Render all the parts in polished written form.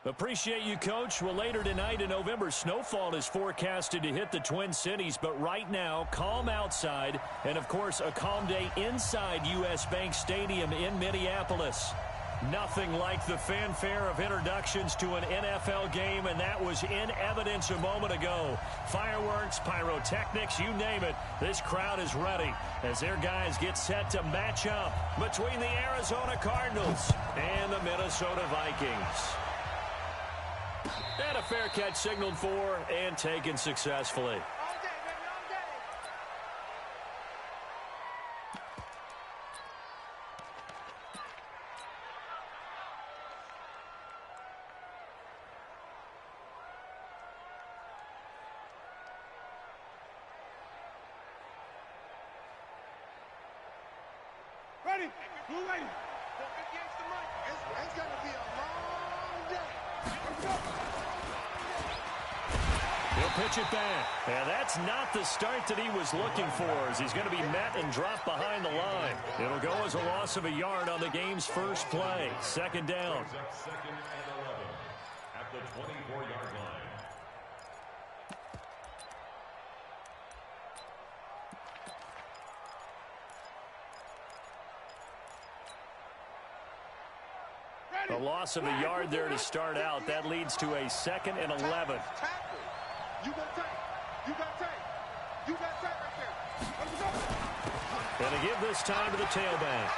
Appreciate you, Coach. Well, later tonight in November, snowfall is forecasted to hit the Twin Cities, but right now, calm outside, and of course, a calm day inside U.S. Bank Stadium in Minneapolis. Nothing like the fanfare of introductions to an NFL game, and that was in evidence a moment ago. Fireworks, pyrotechnics, you name it. This crowd is ready as their guys get set to match up between the Arizona Cardinals and the Minnesota Vikings. And a fair catch signaled for and taken successfully. Ready? Blue lady. Against the mic. It's going to be a long day. Let's go. He'll pitch it back. And that's not the start that he was looking for, as he's going to be met and dropped behind the line. It'll go as a loss of a yard on the game's first play. Second down. Second and 11 at the 24-yard line. A loss of a yard there to start out. That leads to a second and 11. You got tape. You got tape. You got tape right there. Let's go. And to give this time to the tailback.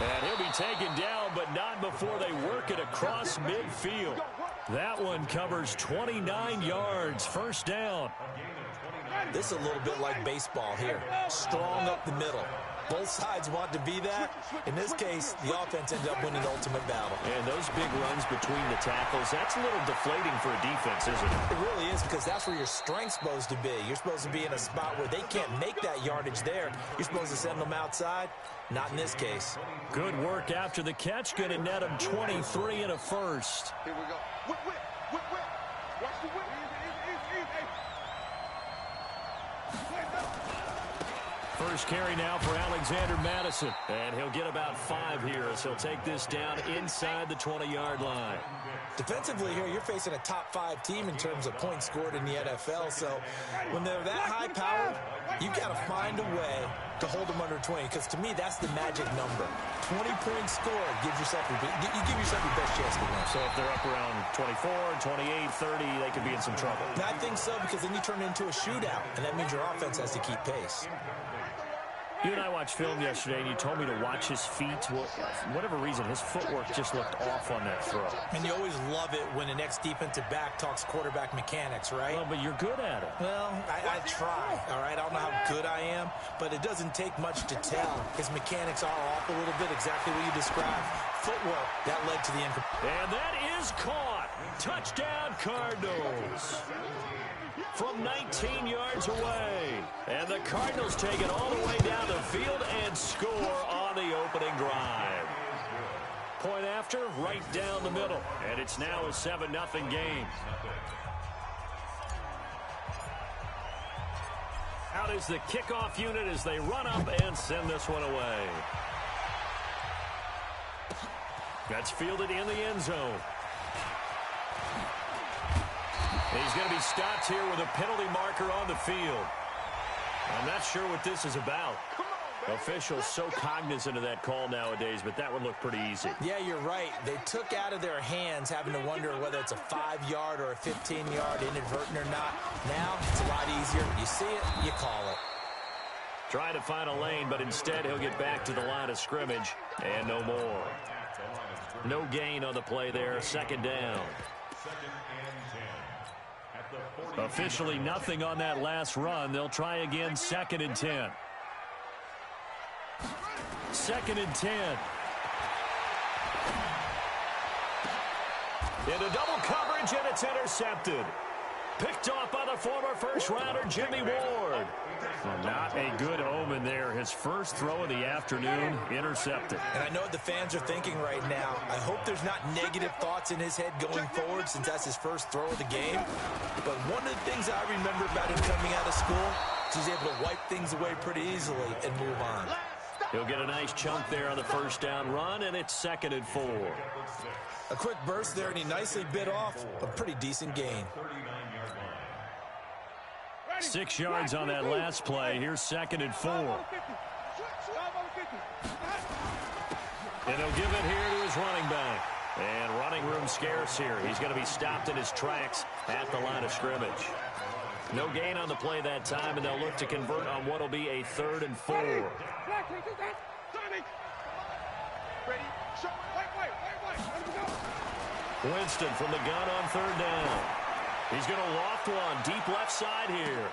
And he'll be taken down, but not before they work it across midfield. That one covers 29 yards. First down. This is a little bit like baseball here. Strong up the middle. Both sides want to be that. In this case, the offense ended up winning the ultimate battle. And those big runs between the tackles, that's a little deflating for a defense, isn't it? It really is, because that's where your strength's supposed to be. You're supposed to be in a spot where they can't make that yardage there. You're supposed to send them outside. Not in this case. Good work after the catch. Going to net him 23 and a first. Here we go. Whip, whip, whip, whip. Watch the whip. First carry now for Alexander Madison. And he'll get about 5 here as he'll take this down inside the 20-yard line. Defensively here, you're facing a top-5 team in terms of points scored in the NFL. So when they're that high-powered, you've got to find a way to hold them under 20. Because to me, that's the magic number. 20 points scored gives yourself you give yourself your best chance to win. So if they're up around 24, 28, 30, they could be in some trouble. And I think so, because then you turn it into a shootout, and that means your offense has to keep pace. You and I watched film yesterday, and you told me to watch his feet. Well, for whatever reason, his footwork just looked off on that throw. And you always love it when the next defensive back talks quarterback mechanics, right? Well, but you're good at it. Well, I try, all right? I don't know how good I am, but it doesn't take much to tell. His mechanics are off a little bit, exactly what you described. Footwork, that led to the incomplete. And that is caught. Touchdown, Cardinals. From 19 yards away. And the Cardinals take it all the way down the field and score on the opening drive. Point after, right down the middle. And it's now a 7-0 game. Out is the kickoff unit as they run up and send this one away. That's fielded in the end zone. He's going to be stopped here with a penalty marker on the field. I'm not sure what this is about. Officials so cognizant of that call nowadays, but that would look pretty easy. Yeah, you're right. They took out of their hands having to wonder whether it's a 5-yard or a 15-yard inadvertent or not. Now, it's a lot easier. You see it, you call it. Trying to find a lane, but instead he'll get back to the line of scrimmage and no more. No gain on the play there. Second down. Officially nothing on that last run. They'll try again, 2nd and 10. 2nd and 10. Into double coverage, and it's intercepted. Picked off by the former first-rounder, Jimmy Ward. Not a good omen there. His first throw of the afternoon, intercepted. And I know what the fans are thinking right now. I hope there's not negative thoughts in his head going forward, since that's his first throw of the game. But one of the things I remember about him coming out of school is he's able to wipe things away pretty easily and move on. He'll get a nice chunk there on the first down run, and it's 2nd and 4. A quick burst there, and he nicely bit off a pretty decent gain. 6 yards on that last play. Here's 2nd and 4. And he'll give it here to his running back. And running room scarce here. He's going to be stopped in his tracks at the line of scrimmage. No gain on the play that time, and they'll look to convert on what will be a 3rd and 4. Winston from the gun on 3rd down. He's going to loft one deep left side here.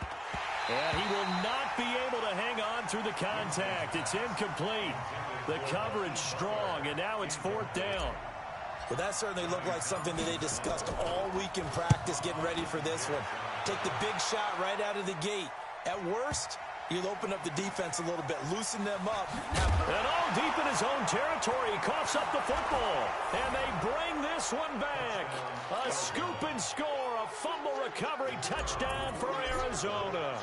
And he will not be able to hang on through the contact. It's incomplete. The coverage strong, and now it's 4th down. Well, that certainly looked like something that they discussed all week in practice, getting ready for this one. Take the big shot right out of the gate. At worst, you'll open up the defense a little bit, loosen them up. And all deep in his own territory, he coughs up the football. And they bring this one back. A scoop and score, a fumble recovery touchdown for Arizona.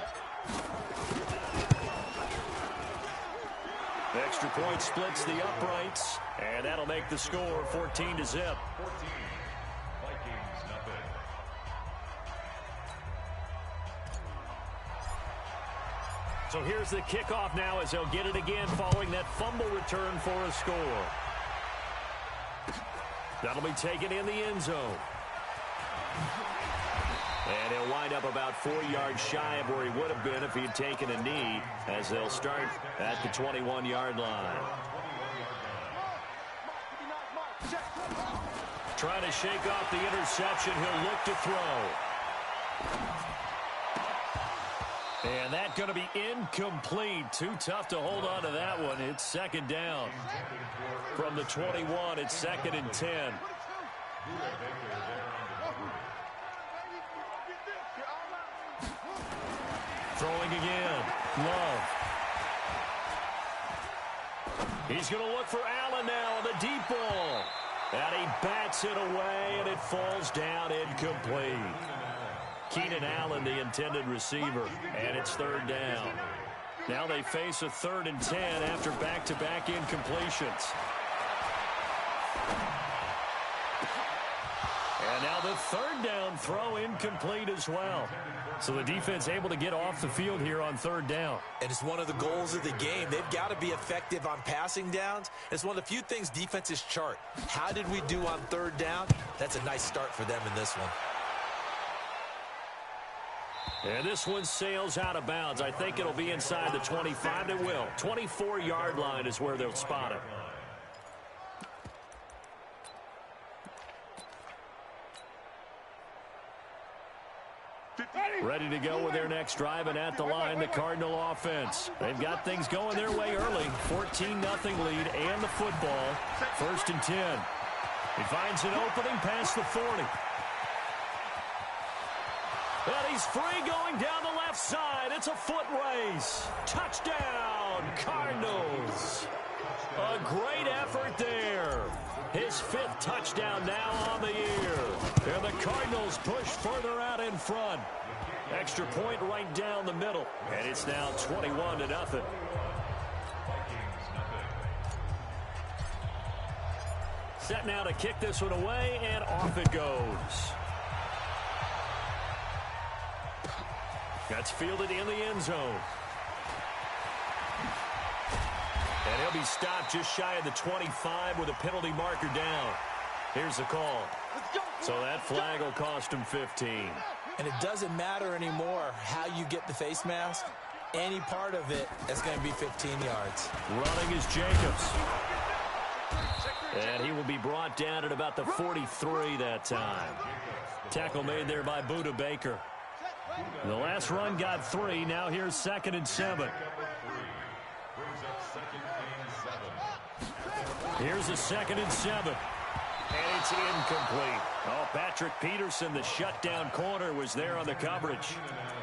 Extra point splits the uprights, and that'll make the score 14-0. 14. Vikings nothing. So here's the kickoff now as they'll get it again following that fumble return for a score. That'll be taken in the end zone. And he'll wind up about 4 yards shy of where he would have been if he had taken a knee, as they'll start at the 21-yard line. Trying to shake off the interception. He'll look to throw. And that's going to be incomplete. Too tough to hold on to that one. It's 2nd down. From the 21, it's 2nd and 10. Throwing again. Love. He's going to look for Allen now on the deep ball. And he bats it away, and it falls down incomplete. Keenan Allen, the intended receiver, and it's 3rd down. Now they face a 3rd and 10 after back-to-back incompletions. And now the 3rd down throw incomplete as well. So the defense able to get off the field here on 3rd down. And it's one of the goals of the game. They've got to be effective on passing downs. It's one of the few things defenses chart. How did we do on 3rd down? That's a nice start for them in this one. And this one sails out of bounds. I think it'll be inside the 25. It will. 24-yard line is where they'll spot it. Ready to go with their next drive, and at the line, the Cardinal offense. They've got things going their way early. 14-0 lead and the football. 1st and 10. He finds an opening past the 40. And he's free going down the left side. It's a foot race. Touchdown, Cardinals. A great effort there. His 5th touchdown now on the year. And the Cardinals push further out in front. Extra point right down the middle. And it's now 21-0. Set now to kick this one away, and off it goes. That's fielded in the end zone. And he'll be stopped just shy of the 25 with a penalty marker down. Here's the call. So that flag will cost him 15. And it doesn't matter anymore how you get the face mask. Any part of it is going to be 15 yards. Running is Jacobs. And he will be brought down at about the 43 that time. Tackle made there by Buda Baker. The last run got 3. Now here's 2nd and 7. Here's the 2nd and 7. And it's incomplete. Oh, Patrick Peterson, the shutdown corner, was there on the coverage.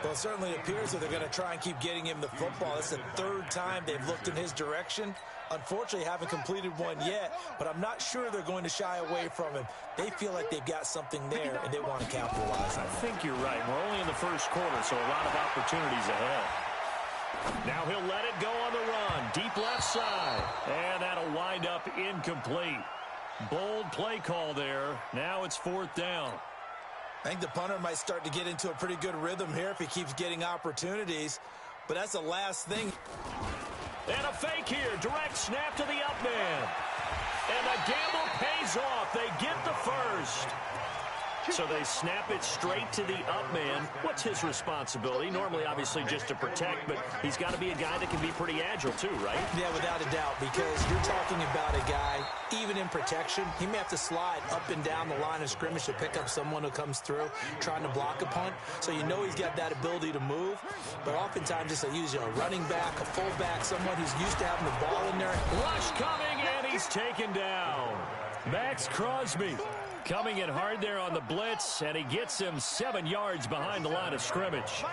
Well, it certainly appears that they're going to try and keep getting him the football. It's the 3rd time they've looked in his direction. Unfortunately, haven't completed one yet, but I'm not sure they're going to shy away from him. They feel like they've got something there, and they want to capitalize on it. I think you're right. We're only in the first quarter, so a lot of opportunities ahead. Now he'll let it go on the run. Deep left side. And that'll wind up incomplete. Bold play call there. Now it's 4th down. I think the punter might start to get into a pretty good rhythm here if he keeps getting opportunities. But that's the last thing. And a fake here. Direct snap to the up man. And the gamble pays off. They get the first. So they snap it straight to the up man. What's his responsibility? Normally, obviously, just to protect, but he's got to be a guy that can be pretty agile too, right? Yeah, without a doubt, because you're talking about a guy, even in protection, he may have to slide up and down the line of scrimmage to pick up someone who comes through trying to block a punt. So you know he's got that ability to move, but oftentimes just use a running back, a fullback, someone who's used to having the ball in there. Rush coming, and he's taken down. Max Crosby coming in hard there on the blitz, and he gets him 7 yards behind the line of scrimmage.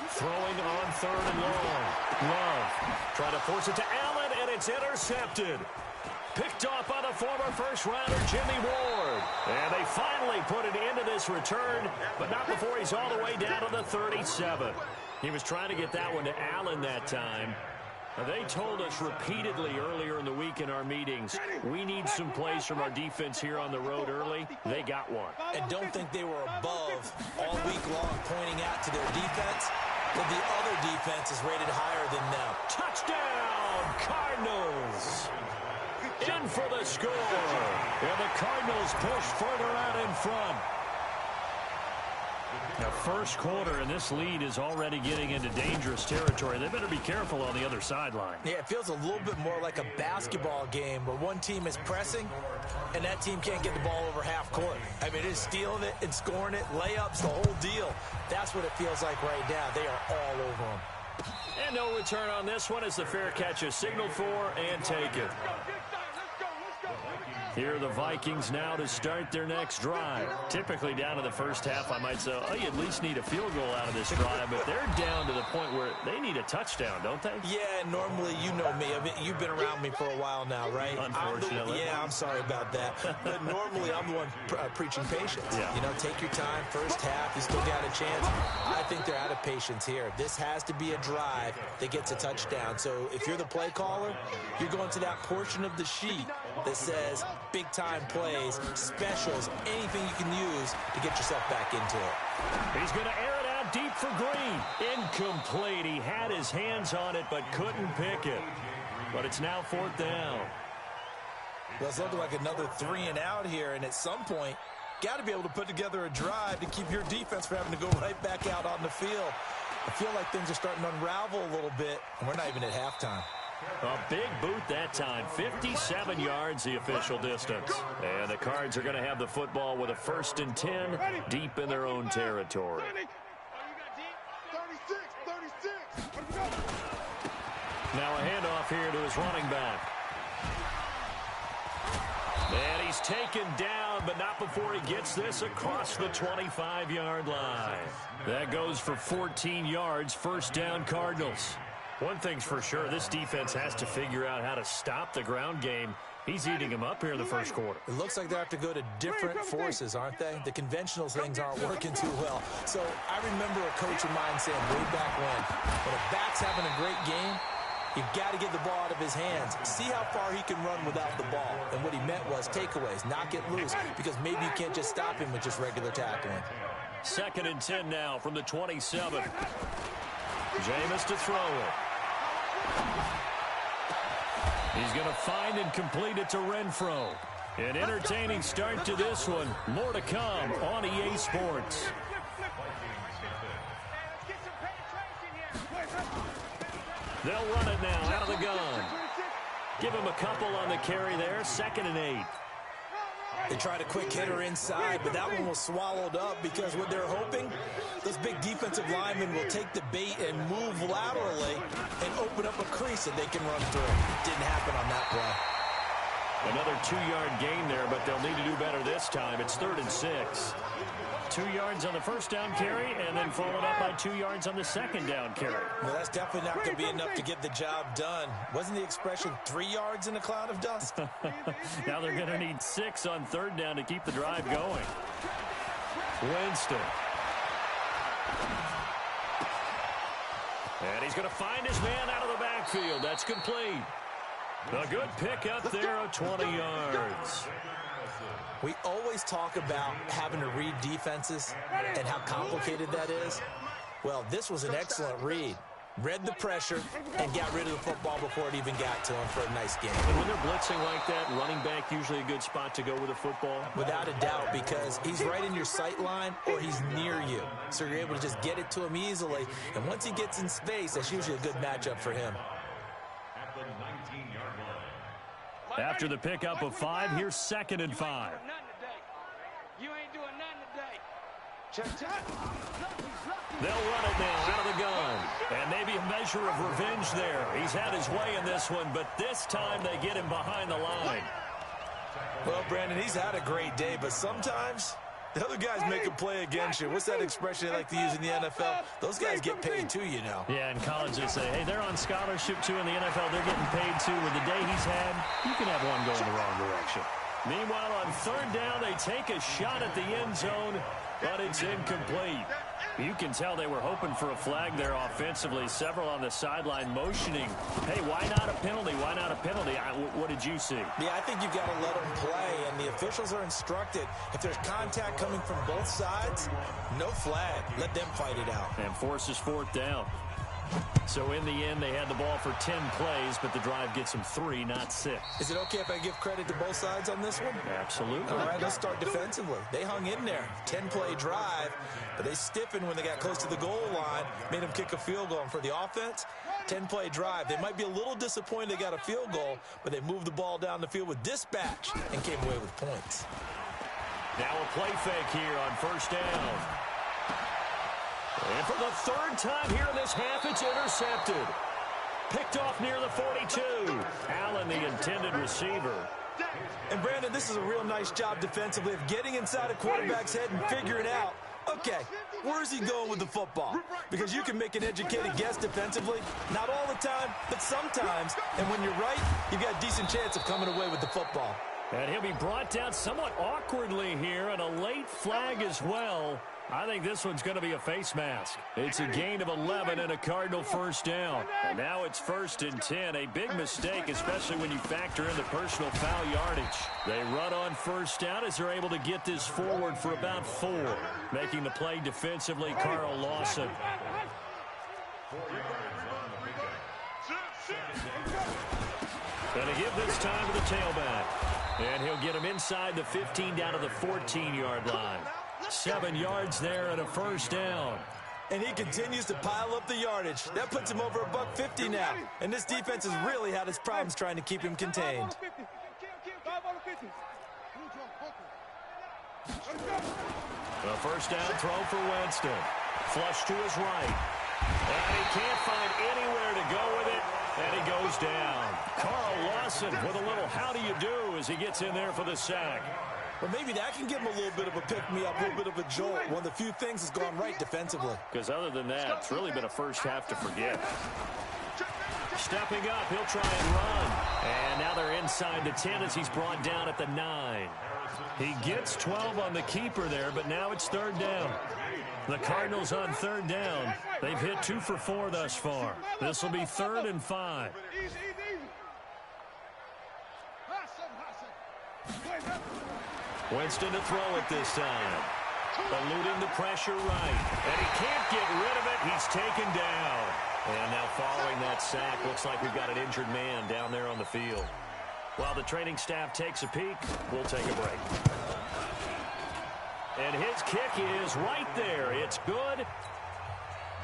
Throwing on 3rd and long. Love trying to force it to Allen, and it's intercepted. Picked off by the former first-rounder Jimmy Ward. And they finally put it into this return, but not before he's all the way down to the 37. He was trying to get that one to Allen that time. They told us repeatedly earlier in the week in our meetings, we need some plays from our defense here on the road early. They got one. And don't think they were above all week long pointing out to their defense, but the other defense is rated higher than them. Touchdown, Cardinals! In for the score. And the Cardinals push further out in front. The first quarter, and this lead is already getting into dangerous territory. They better be careful on the other sideline. Yeah, it feels a little bit more like a basketball game where one team is pressing and that team can't get the ball over half court. I mean, it is stealing it and scoring it, layups, the whole deal. That's what it feels like right now. They are all over them. And no return on this one as the fair catch is signaled for and taken. Here are the Vikings now to start their next drive. Typically down to the first half, I might say, oh, you at least need a field goal out of this drive, but they're down to the point where they need a touchdown, don't they? Yeah, normally, you know me. I mean, you've been around me for a while now, right? Unfortunately. I'm sorry about that. But normally, I'm the one preaching patience. Yeah. You know, take your time, first half, you still got a chance. I think they're out of patience here. This has to be a drive that gets a touchdown. So if you're the play caller, you're going to that portion of the sheet that says big-time plays, specials, anything you can use to get yourself back into it. He's going to air it out deep for Green. Incomplete. He had his hands on it but couldn't pick it. But it's now 4th down. Well, it's looking like another 3 and out here, and at some point, got to be able to put together a drive to keep your defense from having to go right back out on the field. I feel like things are starting to unravel a little bit, and we're not even at halftime. A big boot that time. 57 yards the official distance. And the Cards are going to have the football with a 1st and 10 deep in their own territory. 36. Now a handoff here to his running back. And he's taken down, but not before he gets this across the 25-yard line. That goes for 14 yards. 1st down, Cardinals. One thing's for sure, this defense has to figure out how to stop the ground game. He's eating him up here in the first quarter. It looks like they have to go to different forces, aren't they? The conventional things aren't working too well. So I remember a coach of mine saying way back when a back's having a great game, you've got to get the ball out of his hands. See how far he can run without the ball. And what he meant was takeaways, knock it loose, because maybe you can't just stop him with just regular tackling. 2nd and 10 now from the 27. Jameis to throw it. He's going to find and complete it to Renfro. An entertaining start to this one. More to come on EA Sports. They'll run it now out of the gun. Give him a couple on the carry there. 2nd and 8. They tried a quick hitter inside, but that one was swallowed up because what they're hoping, those big defensive linemen will take the bait and move laterally and open up a crease that they can run through. Didn't happen on that play. Another 2-yard gain there, but they'll need to do better this time. It's 3rd and 6. 2 yards on the 1st down carry, and then followed up by 2 yards on the 2nd down carry. Well, that's definitely not going to be enough to get the job done. Wasn't the expression 3 yards in a cloud of dust? Now they're going to need 6 on 3rd down to keep the drive going. Winston. And he's going to find his man out of the backfield. That's complete. A good pickup there of 20 yards. We always talk about having to read defenses and how complicated that is. Well, this was an excellent read. Read the pressure and got rid of the football before it even got to him for a nice game. And when they're blitzing like that, running back usually a good spot to go with the football? Without a doubt, because he's right in your sight line or he's near you. So you're able to just get it to him easily. And once he gets in space, that's usually a good matchup for him. At the 19-yard line. After the pickup of 5, here's 2nd and 5. You ain't doing nothing today. They'll run it now out of the gun. And maybe a measure of revenge there. He's had his way in this one, but this time they get him behind the line. Well, Brandon, he's had a great day, but sometimes the other guys make a play against you. What's that expression they like to use in the NFL? Those guys get paid too, you know. Yeah, in college they say, hey, they're on scholarship too. In the NFL, they're getting paid too. With the day he's had, you can have one go in the wrong direction. Meanwhile, on 3rd down, they take a shot at the end zone, but it's incomplete. You can tell they were hoping for a flag there offensively. Several on the sideline motioning, hey, why not a penalty? Why not a penalty? What did you see? Yeah, I think you've got to let them play, and the officials are instructed. If there's contact coming from both sides, no flag. Let them fight it out. And forces 4th down. So in the end, they had the ball for 10 plays, but the drive gets them 3, not 6. Is it okay if I give credit to both sides on this one? Absolutely. All right, let's start defensively. They hung in there. 10-play drive, but they stiffened when they got close to the goal line, made them kick a field goal. And for the offense, 10-play drive. They might be a little disappointed they got a field goal, but they moved the ball down the field with dispatch and came away with points. Now a play fake here on 1st down. And for the 3rd time here in this half, it's intercepted. Picked off near the 42. Allen, the intended receiver. And, Brandon, this is a real nice job defensively of getting inside a quarterback's head and figuring out, okay, where's he going with the football? Because you can make an educated guess defensively, not all the time, but sometimes. And when you're right, you've got a decent chance of coming away with the football. And he'll be brought down somewhat awkwardly here, and a late flag as well. I think this one's going to be a face mask. It's a gain of 11 and a Cardinal 1st down. And now it's 1st and 10. A big mistake, especially when you factor in the personal foul yardage. They run on 1st down as they're able to get this forward for about 4. Making the play defensively, Carl Lawson. Going to give this time to the tailback. And he'll get him inside the 15 down to the 14-yard line. 7 yards there and a 1st down. And he continues to pile up the yardage. That puts him over $150 now. And this defense has really had its problems trying to keep him contained. A 1st down throw for Winston. Flush to his right. And he can't find anywhere to go with it. And he goes down. Carl Lawson with a little how do you do as he gets in there for the sack. Well, maybe that can give him a little bit of a pick-me-up, a little bit of a jolt. One of the few things that's gone right defensively. Because other than that, it's really been a first half to forget. Stepping up, he'll try and run. And now they're inside the 10 as he's brought down at the 9. He gets 12 on the keeper there, but now it's 3rd down. The Cardinals on 3rd down. They've hit 2 for 4 thus far. This will be 3rd and 5. Winston to throw it this time. Eluding the pressure right. And he can't get rid of it. He's taken down. And now following that sack, looks like we've got an injured man down there on the field. While the training staff takes a peek, we'll take a break. And his kick is right there. It's good.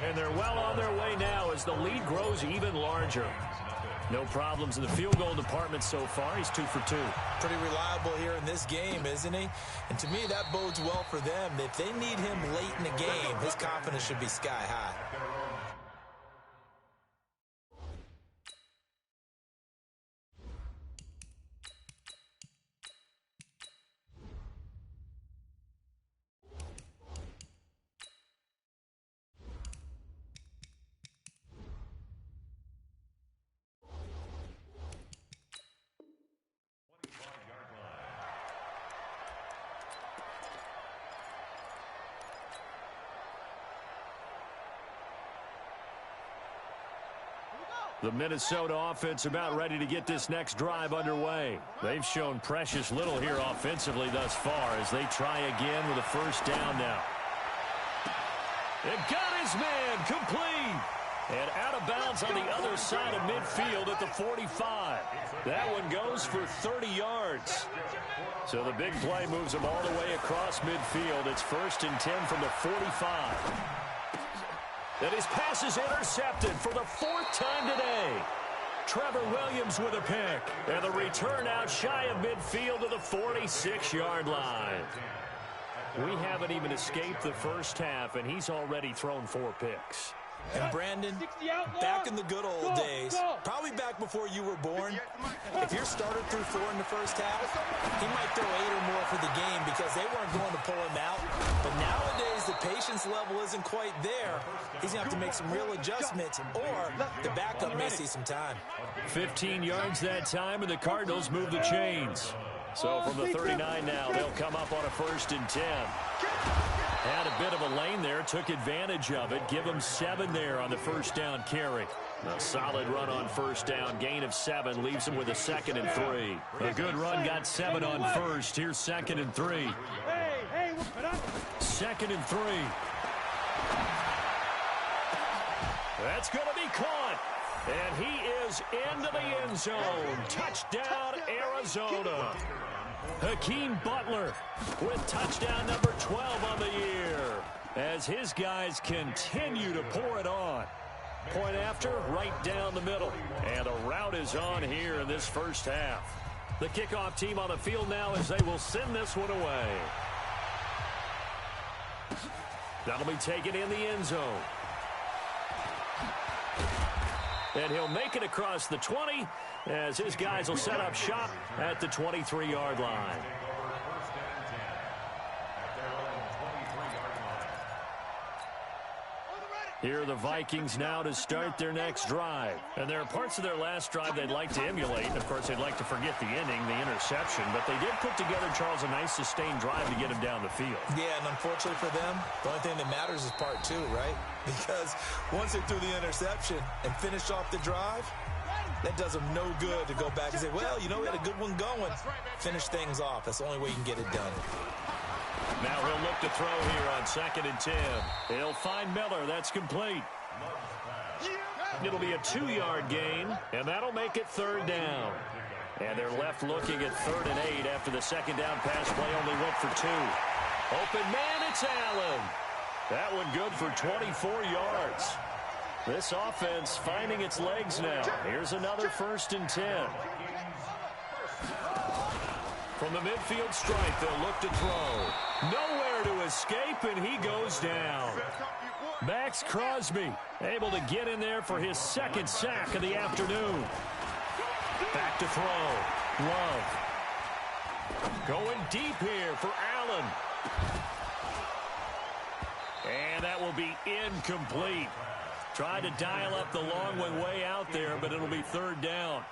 And they're well on their way now as the lead grows even larger. No problems in the field goal department so far. He's 2 for 2. Pretty reliable here in this game, isn't he? And to me, that bodes well for them. If they need him late in the game, his confidence should be sky high. The Minnesota offense about ready to get this next drive underway. They've shown precious little here offensively thus far as they try again with a first down now. It got his man complete. And out of bounds on the other side of midfield at the 45. That one goes for 30 yards. So the big play moves them all the way across midfield. It's 1st and 10 from the 45. And his pass is intercepted for the 4th time today. Trevor Williams with a pick. And the return out shy of midfield to the 46-yard line. We haven't even escaped the first half, and he's already thrown 4 picks. And Brandon, back in the good old days, probably back before you were born, if your starter threw 4 in the first half, he might throw 8 or more for the game because they weren't going to pull him out. But nowadays, the patience level isn't quite there. He's going to have to make some real adjustments, or the backup may see some time. 15 yards that time, and the Cardinals move the chains. So from the 39 now, they'll come up on a 1st and 10. Had a bit of a lane there, took advantage of it. Give him 7 there on the first down carry. A solid run on first down. Gain of 7 leaves him with a 2nd and 3. A good run got 7 on first. Here's 2nd and 3. 2nd and 3. That's going to be caught. And he is into the end zone. Touchdown, Arizona. Hakeem Butler with touchdown number 12 on the year as his guys continue to pour it on. Point after, right down the middle. And the route is on here in this first half. The kickoff team on the field now as they will send this one away. That'll be taken in the end zone. And he'll make it across the 20 as his guys will set up shop at the 23-yard line. Here are the Vikings now to start their next drive. And there are parts of their last drive they'd like to emulate. Of course, they'd like to forget the ending, the interception. But they did put together, Charles, a nice sustained drive to get him down the field. Yeah, and unfortunately for them, the only thing that matters is part 2, right? Because once they threw the interception and finished off the drive, that does them no good to go back and say, well, you know, we had a good one going. Finish things off. That's the only way you can get it done. Now he'll look to throw here on 2nd and 10. He'll find Miller. That's complete. It'll be a 2-yard gain, and that'll make it 3rd down. And they're left looking at 3rd and 8 after the second down pass play only went for 2. Open man, it's Allen. That one good for 24 yards. This offense finding its legs now. Here's another 1st and 10. From the midfield stripe, they'll look to throw. Nowhere to escape, and he goes down. Max Crosby able to get in there for his 2nd sack of the afternoon. Back to throw. Love. Going deep here for Allen. And that will be incomplete. Tried to dial up the long one way out there, but it'll be 3rd down.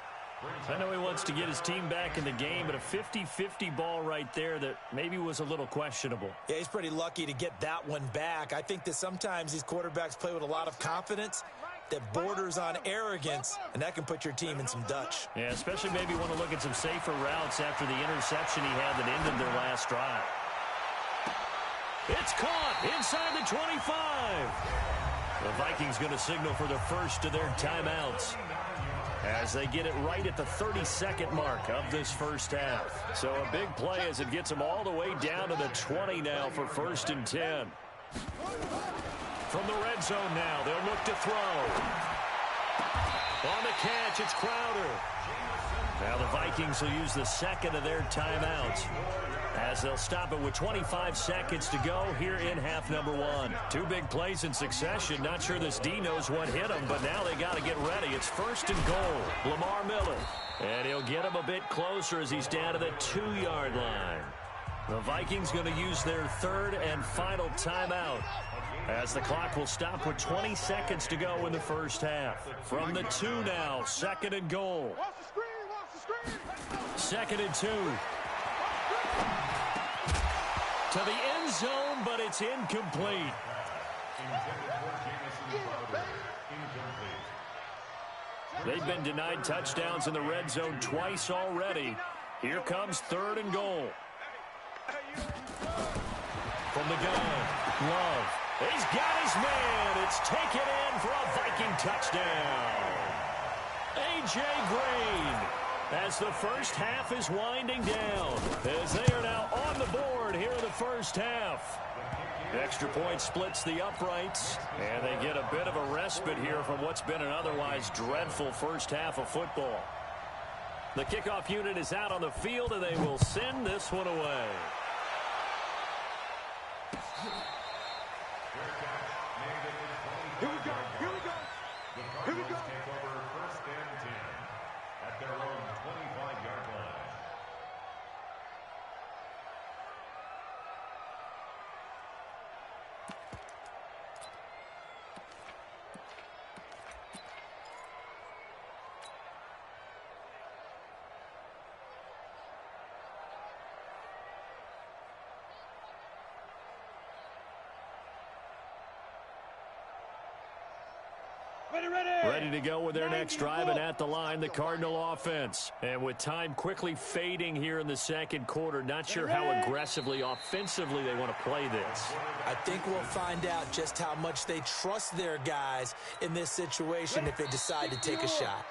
I know he wants to get his team back in the game, but a 50-50 ball right there that maybe was a little questionable. Yeah, he's pretty lucky to get that one back. I think that sometimes these quarterbacks play with a lot of confidence that borders on arrogance, and that can put your team in some Dutch. Yeah, especially maybe want to look at some safer routes after the interception he had that ended their last drive. It's caught inside the 25. The Vikings going to signal for the first of their timeouts as they get it right at the 32nd mark of this first half. So a big play as it gets them all the way down to the 20 now for 1st and 10. From the red zone now, they'll look to throw. On the catch, it's Crowder. Now the Vikings will use the 2nd of their timeouts as they'll stop it with 25 seconds to go here in half number 1. 2 big plays in succession. Not sure this D knows what hit him, but now they got to get ready. It's 1st and goal. Lamar Miller. And he'll get him a bit closer as he's down to the 2-yard line. The Vikings going to use their 3rd and final timeout as the clock will stop with 20 seconds to go in the first half. From the 2 now, 2nd and goal. 2nd and 2. To the end zone, but it's incomplete. They've been denied touchdowns in the red zone twice already. Here comes 3rd and goal. From the gun, Love. He's got his man. It's taken in for a Viking touchdown. A.J. Green, as the first half is winding down, as they are now on the board here in the first half. Extra point splits the uprights, and they get a bit of a respite here from what's been an otherwise dreadful first half of football. The kickoff unit is out on the field, and they will send this one away. Here we go. Here we go. Here we go. Take over 1st and 10 at their own 25-yard line. Ready to go with their next drive, and at the line, the Cardinal offense. And with time quickly fading here in the second quarter, not sure how aggressively, offensively they want to play this. I think we'll find out just how much they trust their guys in this situation if they decide to take a shot.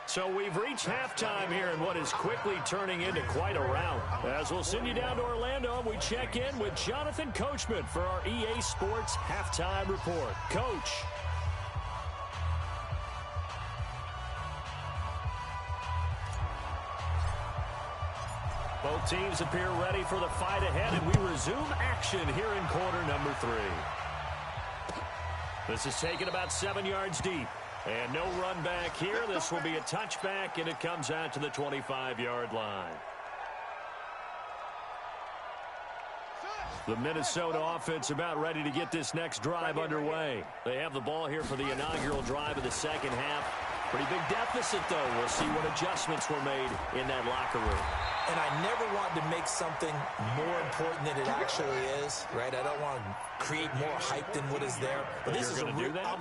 So we've reached halftime here in what is quickly turning into quite a rout. As we'll send you down to Orlando, we check in with Jonathan Coachman for our EA Sports Halftime Report. Coach. Both teams appear ready for the fight ahead, and we resume action here in quarter number 3. This is taken about 7 yards deep. And no run back here. This will be a touchback, and it comes out to the 25-yard line. The Minnesota offense about ready to get this next drive underway. They have the ball here for the inaugural drive of the second half. Pretty big deficit, though. We'll see what adjustments were made in that locker room. And I never want to make something more important than it actually is, right? I don't want to create more hype than what is there. But this is I'm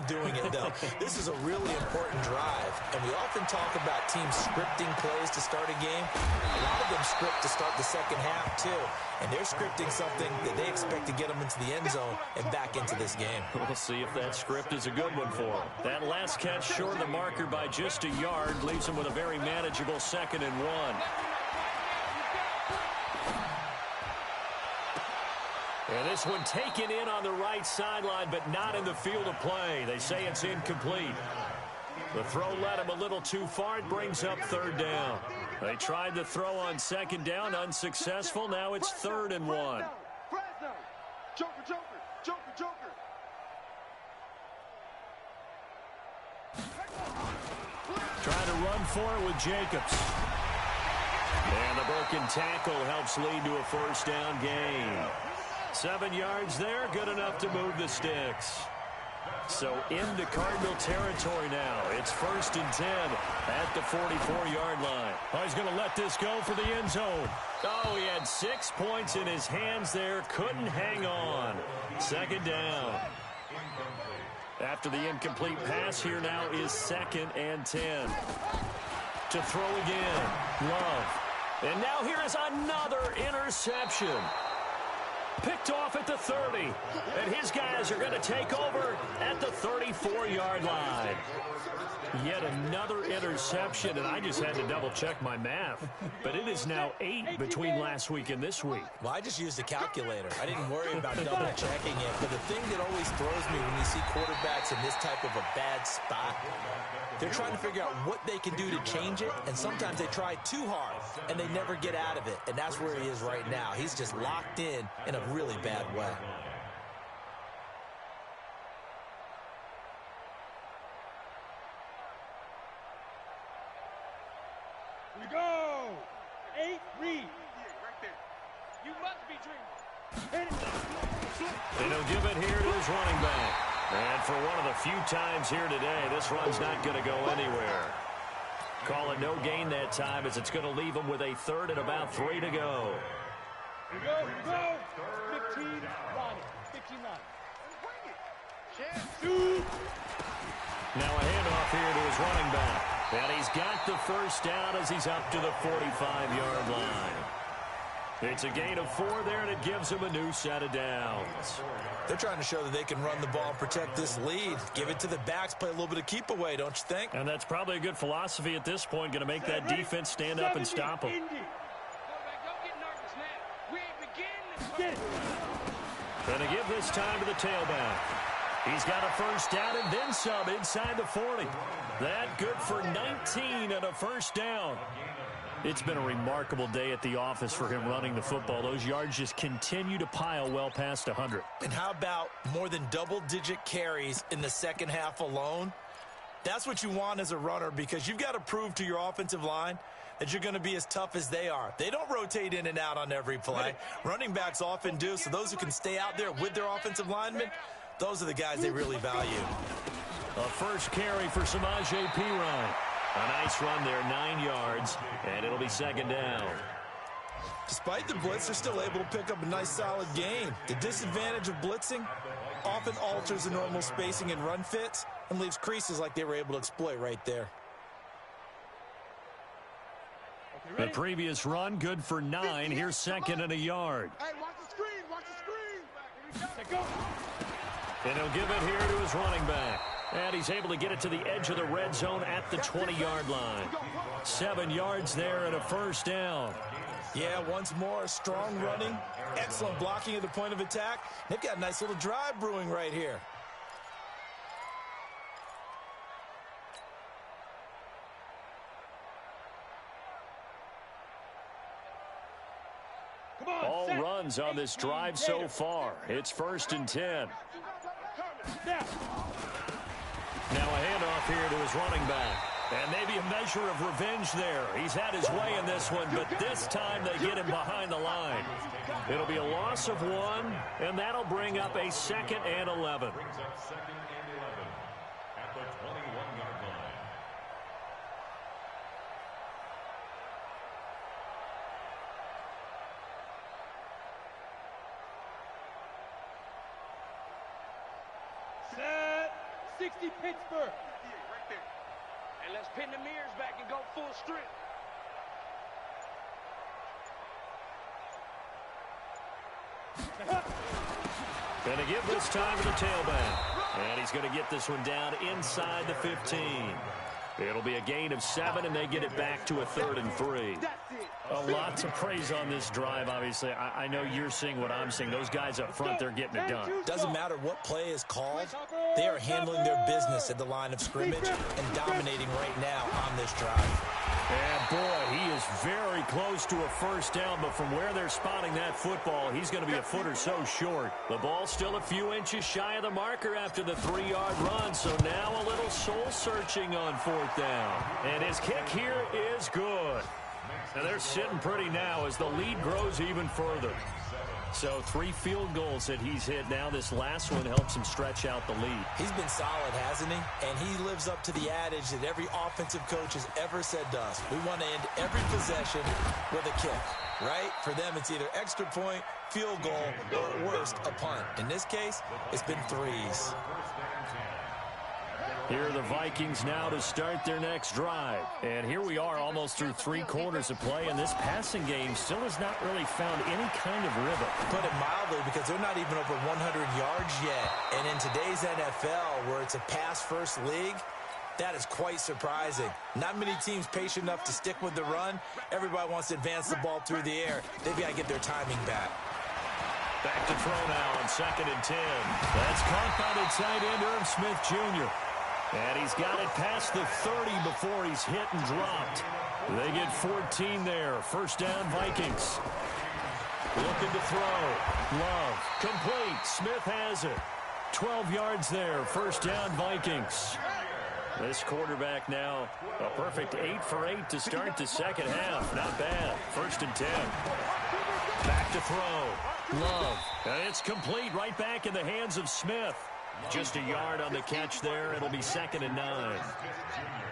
doing it, though. This is a really important drive. And we often talk about teams scripting plays to start a game. A lot of them script to start the second half, too. And they're scripting something that they expect to get them into the end zone and back into this game. We'll see if that script is a good one for them. That last catch short of the marker by just a yard leaves them with a very manageable 2nd and 1. And this one taken in on the right sideline, but not in the field of play. They say it's incomplete. The throw led him a little too far. It brings up 3rd down. They tried the throw on 2nd down, unsuccessful. Now it's 3rd and 1. Joker, Joker, Joker, Joker. Trying to run for it with Jacobs. And the broken tackle helps lead to a 1st down gain. 7 yards there, good enough to move the sticks. So into Cardinal territory now. It's 1st and 10 at the 44-yard line. Oh, he's going to let this go for the end zone. Oh, he had 6 points in his hands there. Couldn't hang on. 2nd down. After the incomplete pass, here now is 2nd and 10. To throw again. Love. And now here is another interception. Picked off at the 30. And his guys are going to take over at the 34-yard line. Yet another interception, and I just had to double-check my math. But it is now 8 between last week and this week. Well, I just used a calculator. I didn't worry about double-checking it. But the thing that always throws me when you see quarterbacks in this type of a bad spot, they're trying to figure out what they can do to change it, and sometimes they try too hard, and they never get out of it. And that's where he is right now. He's just locked in a really bad way. We go! 8 read. Right there. You must be dreaming. They don't give it here to his running back. And for one of the few times here today, this run's not going to go anywhere. Call it no gain that time, as it's going to leave him with a 3rd and about 3 to go. We go, we go. 15, Ronnie. 15, Ronnie. Now a handoff handoff here to his running back. And he's got the first down as he's up to the 45-yard line. It's a gain of 4 there, and it gives him a new set of downs. They're trying to show that they can run the ball and protect this lead. Give it to the backs, play a little bit of keep away, don't you think? And that's probably a good philosophy at this point, going to make that defense stand up and stop them. Going to give this time to the tailback. He's got a first down and then some inside the 40. That good for 19 and a first down. It's been a remarkable day at the office for him running the football. Those yards just continue to pile well past 100. And how about more than double-digit carries in the second half alone? That's what you want as a runner, because you've got to prove to your offensive line that you're going to be as tough as they are. They don't rotate in and out on every play. Running backs often do, so those who can stay out there with their offensive linemen, those are the guys they really value. A first carry for Samaje Perine. A nice run there, 9 yards, and it'll be second down. Despite the blitz, they're still able to pick up a nice, solid gain. The disadvantage of blitzing often alters the normal spacing and run fits and leaves creases like they were able to exploit right there. The previous run, good for 9. Here's second and a yard. Hey, watch the screen, watch the screen. And he'll give it here to his running back. And he's able to get it to the edge of the red zone at the 20-yard line. 7 yards there and a first down. Yeah, once more, strong running, excellent blocking at the point of attack. They've got a nice little drive brewing right here. All runs on this drive so far. It's 1st and 10. Now a handoff here to his running back. And maybe a measure of revenge there. He's had his way in this one, but this time they get him behind the line. It'll be a loss of 1, and that'll bring up a 2nd and 11. Brings up 2nd and 11 at the 21-yard line. Set 60 Pittsburgh. Right there. And let's pin the mirrors back and go full strip. Going to give this time to the tailback. And he's going to get this one down inside the 15. It'll be a gain of 7, and they get it back to a 3rd and 3. A lot to praise on this drive, obviously. I know you're seeing what I'm seeing. Those guys up front, they're getting it done. Doesn't matter what play is called. They are handling their business at the line of scrimmage and dominating right now on this drive. And, boy, he is very close to a first down, but from where they're spotting that football, he's going to be a foot or so short. The ball still a few inches shy of the marker after the 3-yard run, so now a little soul-searching on 4th down. And his kick here is good. And they're sitting pretty now as the lead grows even further. So 3 field goals that he's hit now. This last one helps him stretch out the lead. He's been solid, hasn't he? And he lives up to the adage that every offensive coach has ever said to us. We want to end every possession with a kick, right? For them, it's either extra point, field goal, or at worst, a punt. In this case, it's been 3s. Here are the Vikings now to start their next drive. And here we are almost through 3 quarters of play, and this passing game still has not really found any kind of rhythm. Put it mildly, because they're not even over 100 yards yet. And in today's NFL, where it's a pass-first league, that is quite surprising. Not many teams patient enough to stick with the run. Everybody wants to advance the ball through the air. They've got to get their timing back. Back to throw now on 2nd and 10. That's caught by the tight end, Irv Smith Jr. And he's got it past the 30 before he's hit and dropped. They get 14 there. First down, Vikings. Looking to throw. Love. Complete. Smith has it. 12 yards there. First down, Vikings. This quarterback now a perfect 8 for 8 to start the second half. Not bad. 1st and 10. Back to throw. Love. And it's complete right back in the hands of Smith. Just a yard on the catch there. It'll be 2nd and 9.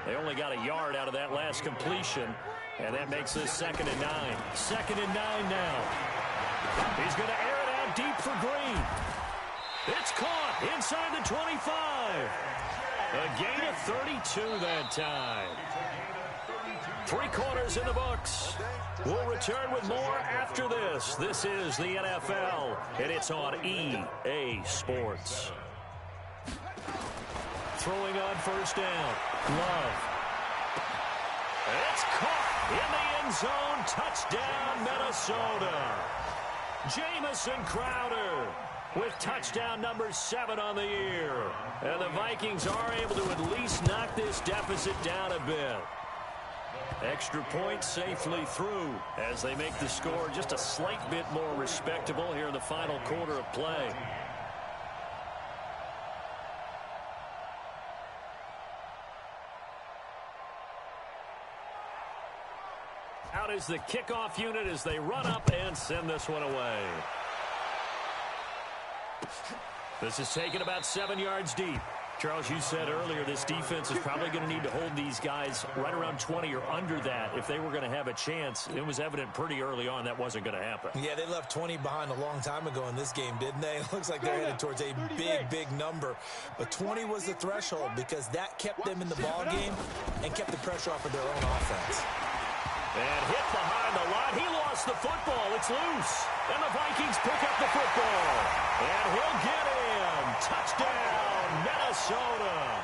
They only got a yard out of that last completion, and that makes this 2nd and 9. 2nd and 9 now. He's going to air it out deep for Green. It's caught inside the 25. A gain of 32 that time. 3 quarters in the books. We'll return with more after this. This is the NFL, and it's on EA Sports. Throwing on first down. Love. It's caught in the end zone. Touchdown, Minnesota. Jamison Crowder with touchdown number 7 on the year. And the Vikings are able to at least knock this deficit down a bit. Extra point safely through as they make the score just a slight bit more respectable here in the final quarter of play. Out is the kickoff unit as they run up and send this one away. This is taken about 7 yards deep. Charles, you said earlier this defense is probably going to need to hold these guys right around 20 or under that if they were going to have a chance. It was evident pretty early on that wasn't going to happen. Yeah, they left 20 behind a long time ago in this game, didn't they? It looks like they're headed towards a big number. But 20 was the threshold because that kept them in the ball game and kept the pressure off of their own offense. And hit behind the line. He lost the football. It's loose. And the Vikings pick up the football. And he'll get in. Touchdown, Minnesota.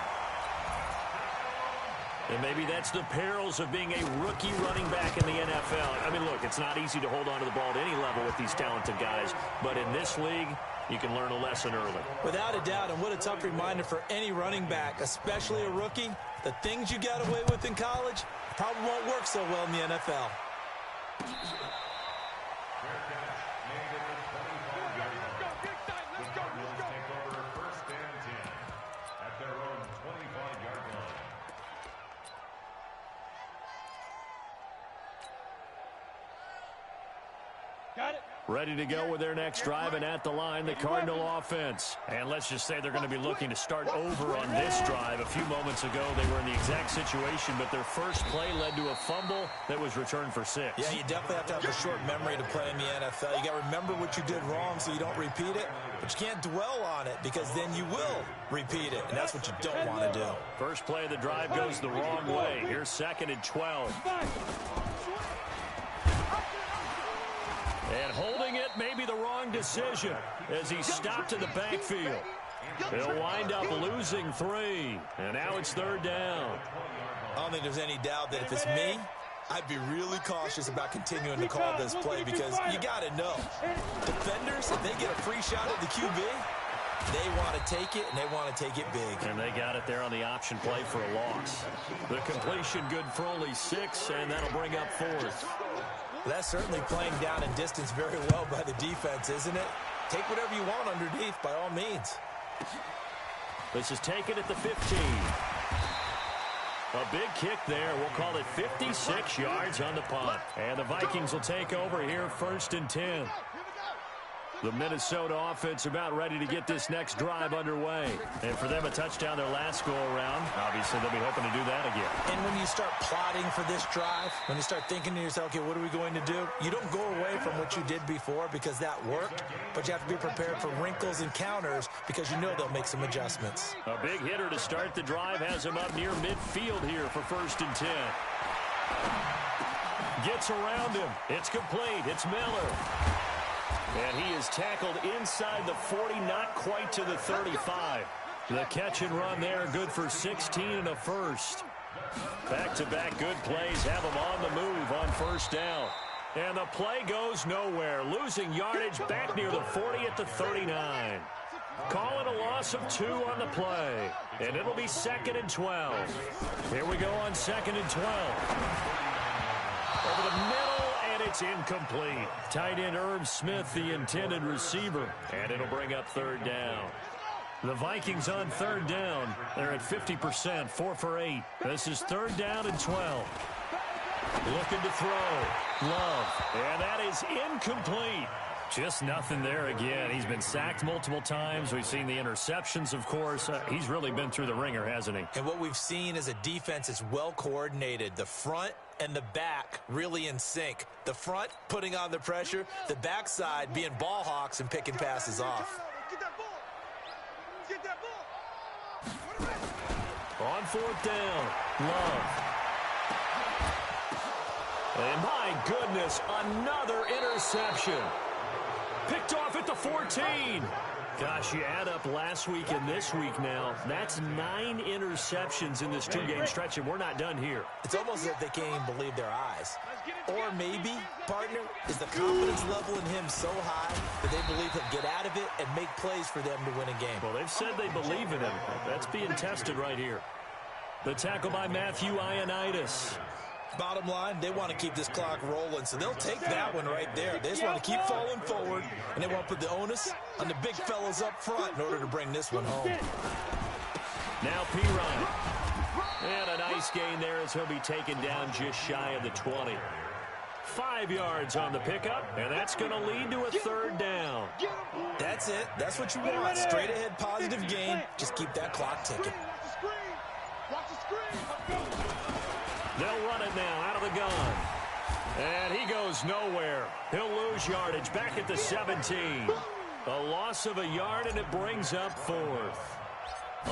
And maybe that's the perils of being a rookie running back in the NFL. I mean, look, it's not easy to hold on to the ball at any level with these talented guys. But in this league, you can learn a lesson early. Without a doubt, and what a tough reminder for any running back, especially a rookie. The things you got away with in college probably won't work so well in the NFL. Got it. Ready to go with their next drive, and at the line, the Cardinal offense. And let's just say they're going to be looking to start over on this drive. A few moments ago, they were in the exact situation, but their first play led to a fumble that was returned for 6. Yeah, you definitely have to have a short memory to play in the NFL. You got to remember what you did wrong so you don't repeat it, but you can't dwell on it because then you will repeat it, and that's what you don't want to do. First play of the drive goes the wrong way. Here's 2nd and 12. And holding it may be the wrong decision as he stopped in the backfield. He'll wind up losing 3. And now it's 3rd down. I don't think there's any doubt that if it's me, I'd be really cautious about continuing to call this play because you got to know. Defenders, if they get a free shot at the QB, they want to take it, and they want to take it big. And they got it there on the option play for a loss. The completion good for only 6, and that'll bring up 4th. That's certainly playing down in distance very well by the defense, isn't it? Take whatever you want underneath, by all means. This is taken at the 15. A big kick there. We'll call it 56 yards on the punt. And the Vikings will take over here 1st and 10. The Minnesota offense about ready to get this next drive underway. And for them, a touchdown their last go-around. Obviously, they'll be hoping to do that again. And when you start plotting for this drive, when you start thinking to yourself, okay, what are we going to do? You don't go away from what you did before because that worked, but you have to be prepared for wrinkles and counters because you know they'll make some adjustments. A big hitter to start the drive has him up near midfield here for 1st and 10. Gets around him. It's complete. It's Miller. And he is tackled inside the 40, not quite to the 35. The catch and run there, good for 16 and a first. Back-to-back good plays have him on the move on 1st down. And the play goes nowhere, losing yardage back near the 40 at the 39. Calling a loss of 2 on the play. And it'll be 2nd and 12. Here we go on 2nd and 12. Over the middle, and it's incomplete. Tight end Irv Smith, the intended receiver, and it'll bring up 3rd down. The Vikings on 3rd down. They're at 50%, 4 for 8. This is 3rd down and 12. Looking to throw. Love, and that is incomplete. Just nothing there again. He's been sacked multiple times. We've seen the interceptions, of course. He's really been through the ringer, hasn't he? And what we've seen is a defense is well coordinated. The front and the back really in sync. The front putting on the pressure, the backside being ball hawks and picking passes off. Get that ball. Get that ball. 4th down. Love. And my goodness, another interception. Picked off at the 14. Gosh, you add up last week and this week now. That's 9 interceptions in this 2-game stretch, and we're not done here. It's almost as if they can't even believe their eyes. Or maybe, partner, is the confidence level in him so high that they believe he'll get out of it and make plays for them to win a game. Well, they've said they believe in him. That's being tested right here. The tackle by Matthew Ioannidis. Bottom line, they want to keep this clock rolling, so they'll take that one right there. They just want to keep falling forward, and they want to put the onus on the big fellas up front in order to bring this one home. Now P-Ryan. And a nice gain there as he'll be taken down just shy of the 20. 5 yards on the pickup, and that's going to lead to a 3rd down. That's it. That's what you want. Straight ahead, positive gain. Just keep that clock ticking. Watch the screen. They'll run it now out of the gun. And he goes nowhere. He'll lose yardage back at the 17. A loss of a yard, and it brings up 4th.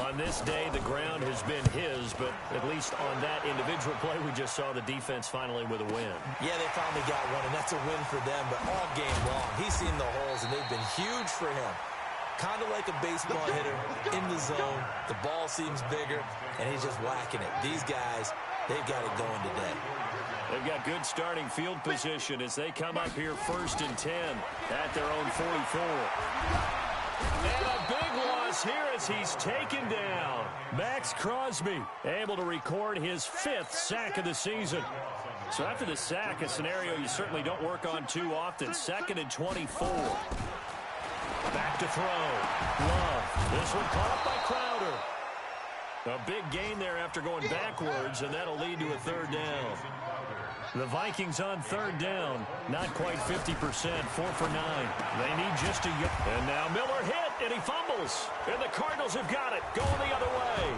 On this day, the ground has been his, but at least on that individual play, we just saw the defense finally with a win. Yeah, they finally got one, and that's a win for them, but all game long, he's seen the holes, and they've been huge for him. Kind of like a baseball hitter in the zone. The ball seems bigger, and he's just whacking it. These guys, they've got it going today. They've got good starting field position as they come up here 1st and 10 at their own 44. And a big loss here as he's taken down. Max Crosby able to record his 5th sack of the season. So after the sack, a scenario you certainly don't work on too often. 2nd and 24. Back to throw. Love. This one caught up by Crowder. A big gain there after going backwards, and that'll lead to a 3rd down. The Vikings on 3rd down. Not quite 50%. 4 for 9. They need just a... And now Miller hit, and he fumbles. And the Cardinals have got it. Going the other way.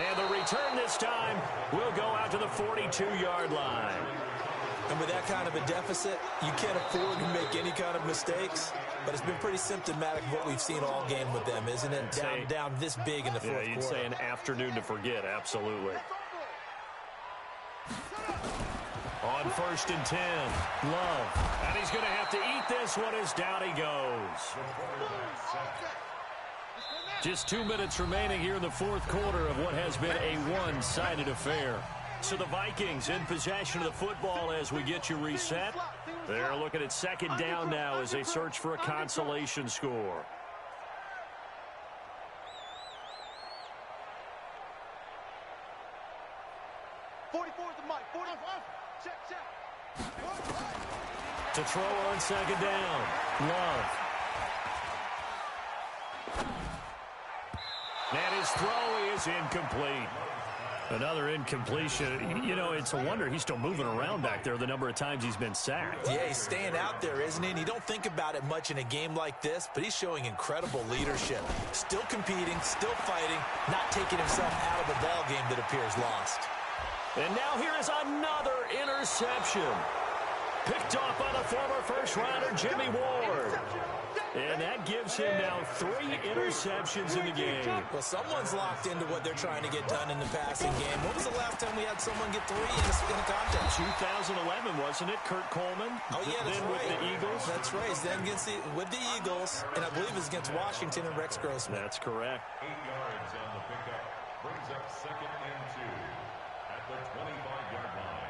And the return this time will go out to the 42-yard line. And with that kind of a deficit, you can't afford to make any kind of mistakes. But it's been pretty symptomatic of what we've seen all game with them, isn't it? Down this big in the 4th quarter. Yeah, you'd say an afternoon to forget, absolutely. On 1st and 10, Love. And he's going to have to eat this one as down he goes. Just 2 minutes remaining here in the 4th quarter of what has been a one-sided affair. So the Vikings in possession of the football as we get you reset. They're looking at 2nd down now as they search for a consolation score. To throw on 2nd down. Love. And his throw is incomplete. Another incompletion. You know, it's a wonder he's still moving around back there the number of times he's been sacked. Yeah, he's staying out there, isn't he? And you don't think about it much in a game like this, but he's showing incredible leadership. Still competing, still fighting, not taking himself out of a ball game that appears lost. And now here is another interception. Picked off by the former first-rounder Jimmy Ward. And that gives him now 3 interceptions in the game. Well, someone's locked into what they're trying to get done in the passing game. When was the last time we had someone get 3 in a contest? 2011, wasn't it? Kurt Coleman? Oh, yeah, that's then right. With the Eagles? That's right. Then with the Eagles, and I believe it's against Washington and Rex Grossman. That's correct. 8 yards on the pickup. Brings up 2nd and 2 at the 25-yard line.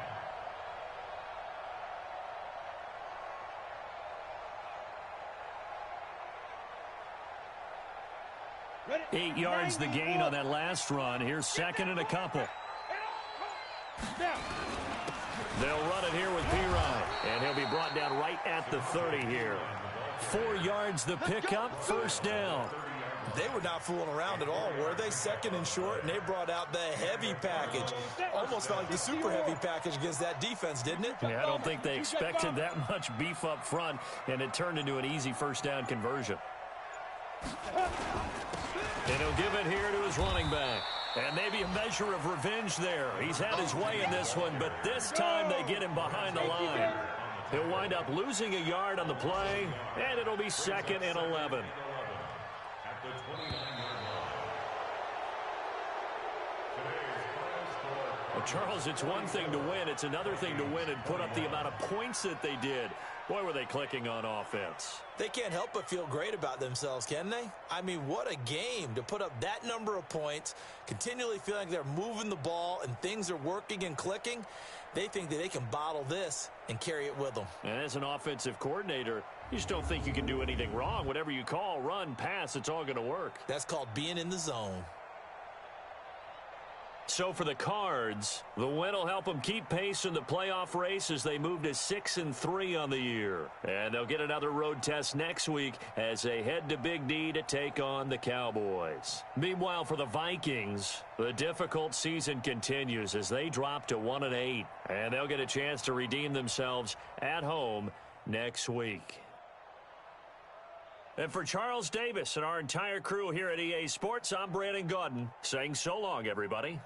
8 yards the gain on that last run. Here's 2nd and a couple. They'll run it here with P-Ryan, and he'll be brought down right at the 30 here. 4 yards the pickup, 1st down. They were not fooling around at all, were they? 2nd and short, and they brought out the heavy package. Almost felt like the super heavy package against that defense, didn't it? Yeah, I don't think they expected that much beef up front, and it turned into an easy 1st down conversion. And he'll give it here to his running back. And maybe a measure of revenge there. He's had his way in this one, but this time they get him behind the line. He'll wind up losing a yard on the play, and it'll be 2nd and 11. At the 29-yard line. Well, Charles, it's one thing to win. It's another thing to win and put up the amount of points that they did. Boy, were they clicking on offense. They can't help but feel great about themselves, can they? I mean, what a game to put up that number of points, continually feeling like they're moving the ball and things are working and clicking. They think that they can bottle this and carry it with them. And as an offensive coordinator, you just don't think you can do anything wrong. Whatever you call, run, pass, it's all going to work. That's called being in the zone. So for the Cards, the win will help them keep pace in the playoff race as they move to 6-3 on the year. And they'll get another road test next week as they head to Big D to take on the Cowboys. Meanwhile, for the Vikings, the difficult season continues as they drop to 1-8. And they'll get a chance to redeem themselves at home next week. And for Charles Davis and our entire crew here at EA Sports, I'm Brandon Gaudin saying so long, everybody.